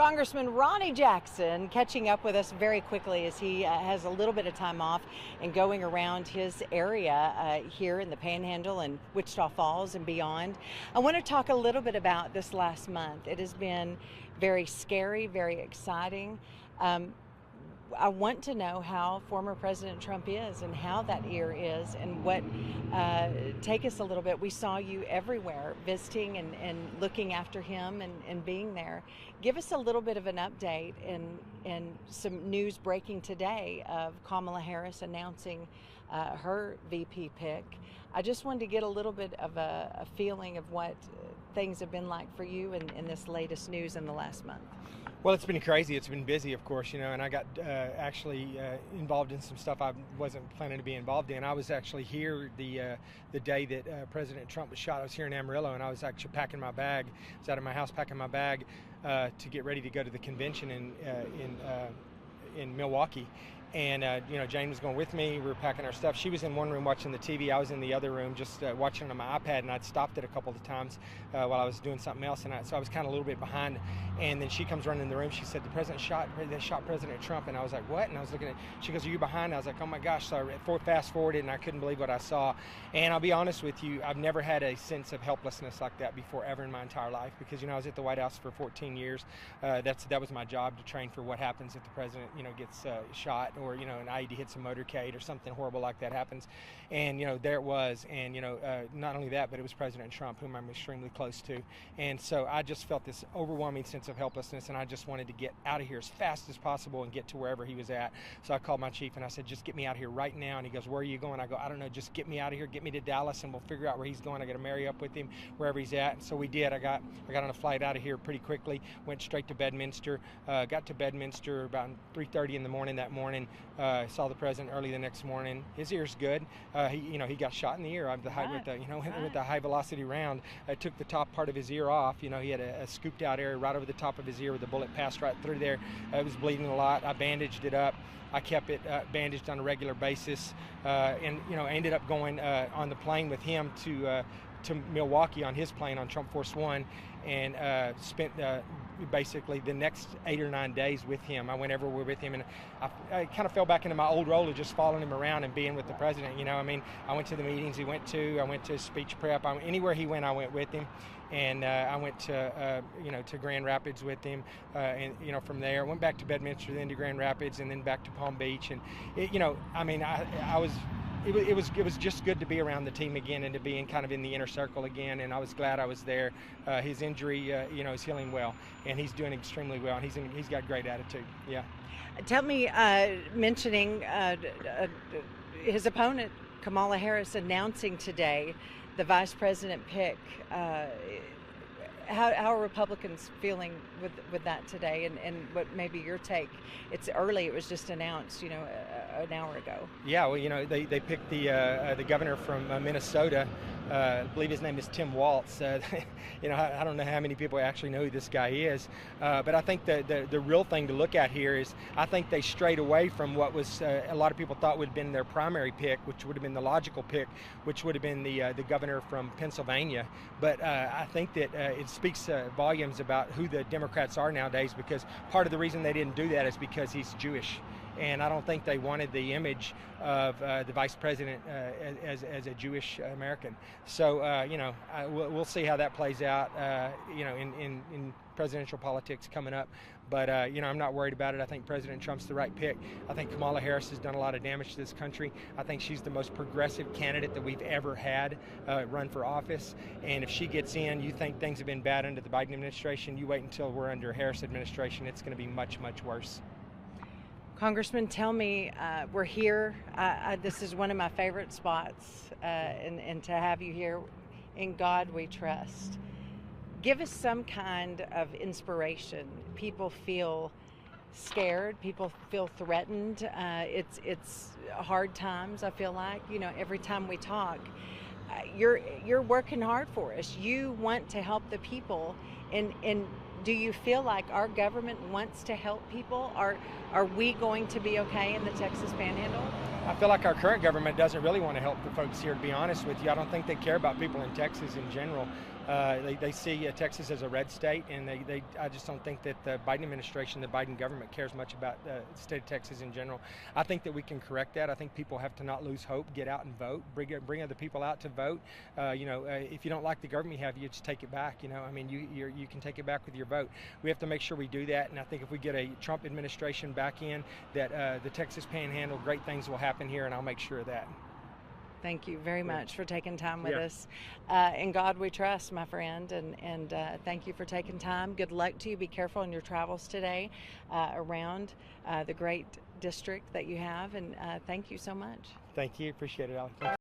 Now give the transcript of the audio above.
Congressman Ronny Jackson catching up with us very quickly as he has a little bit of time off and going around his area here in the Panhandle and Wichita Falls and beyond. I want to talk a little bit about this last month. It has been very scary, very exciting. I want to know how former President Trump is and how that year is and what, take us a little bit. We saw you everywhere visiting and looking after him and being there. Give us a little bit of an update and some news breaking today of Kamala Harris announcing her VP pick. I just wanted to get a little bit of a feeling of what things have been like for you in this latest news in the last month. Well, it's been crazy. It's been busy, of course, and I got actually involved in some stuff I wasn't planning to be involved in. I was actually here the day that President Trump was shot. I was here in Amarillo, and I was actually packing my bag. I was out of my house packing my bag to get ready to go to the convention in Milwaukee. And, Jane was going with me. We were packing our stuff. She was in one room watching the TV. I was in the other room just watching on my iPad, and I'd stopped it a couple of times while I was doing something else. And so I was kind of a little bit behind. And then she comes running in the room. She said, they shot President Trump. And I was like, what? And I was looking at, she goes, are you behind? I was like, oh my gosh. So I fast forwarded, and I couldn't believe what I saw. And I'll be honest with you, I've never had a sense of helplessness like that before ever in my entire life, because, I was at the White House for 14 years. That was my job, to train for what happens if the president, gets shot, or, an IED hits a motorcade or something horrible like that happens. And, there it was. And, not only that, but it was President Trump, whom I'm extremely close to. And so I just felt this overwhelming sense of helplessness, and I just wanted to get out of here as fast as possible and get to wherever he was at. So I called my chief and I said, just get me out of here right now. And he goes, where are you going? I go, I don't know, just get me out of here, get me to Dallas, and we'll figure out where he's going. I got to marry up with him wherever he's at. And so we did. I got on a flight out of here pretty quickly, went straight to Bedminster, got to Bedminster about 3:30 in the morning that morning. Saw the president early the next morning. His ear's good. He got shot in the ear with the high velocity round. I took the top part of his ear off. He had a scooped out area right over the top of his ear where the bullet passed right through there. It was bleeding a lot. I bandaged it up. I kept it bandaged on a regular basis, and I ended up going on the plane with him to Milwaukee on his plane on Trump Force One, and spent basically the next 8 or 9 days with him. I went everywhere with him, and I kind of fell back into my old role of just following him around and being with the president. I went to the meetings he went to. I went to speech prep. Anywhere he went, I went with him. And I went to to Grand Rapids with him, and from there went back to Bedminster, then to Grand Rapids, and then back to Palm Beach. And it was just good to be around the team again and to be kind of in the inner circle again. And I was glad I was there. His injury, is healing well, and he's doing extremely well. And he's got great attitude. Yeah. Tell me, mentioning his opponent, Kamala Harris, announcing today the vice president pick. How are Republicans feeling with that today, and what maybe your take? It's early. It was just announced, an hour ago. Yeah, well, they picked the governor from Minnesota. I believe his name is Tim Walz. I don't know how many people actually know who this guy is, but I think the real thing to look at here is I think they strayed away from what was a lot of people thought would have been their primary pick, which would have been the logical pick, which would have been the governor from Pennsylvania. But I think that it speaks volumes about who the Democrats are nowadays, because part of the reason they didn't do that is because he's Jewish. And I don't think they wanted the image of the vice president as a Jewish American. So, we'll see how that plays out, in presidential politics coming up. But, I'm not worried about it. I think President Trump's the right pick. I think Kamala Harris has done a lot of damage to this country. I think she's the most progressive candidate that we've ever had run for office. And if she gets in, you think things have been bad under the Biden administration, you wait until we're under Harris administration. It's going to be much, much worse. Congressman, tell me, we're here. This is one of my favorite spots, and to have you here, in God we trust. Give us some kind of inspiration. People feel scared. People feel threatened. It's hard times, I feel like. Every time we talk, you're working hard for us. You want to help the people, and do you feel like our government wants to help people? Are we going to be okay in the Texas Panhandle? I feel like our current government doesn't really want to help the folks here, to be honest with you. I don't think they care about people in Texas in general. They see Texas as a red state, and I just don't think that the Biden administration, the Biden government cares much about the state of Texas in general. I think that we can correct that. I think people have to not lose hope, get out and vote, bring other people out to vote. If you don't like the government you have, you just take it back. I mean, you can take it back with your vote. We have to make sure we do that, and I think if we get a Trump administration back in, that the Texas Panhandle, great things will happen here, and I'll make sure of that. Thank you very much for taking time with Yeah. us. In God we trust, my friend, and thank you for taking time. Good luck to you. Be careful in your travels today around the great district that you have, and thank you so much. Thank you. Appreciate it, Alex.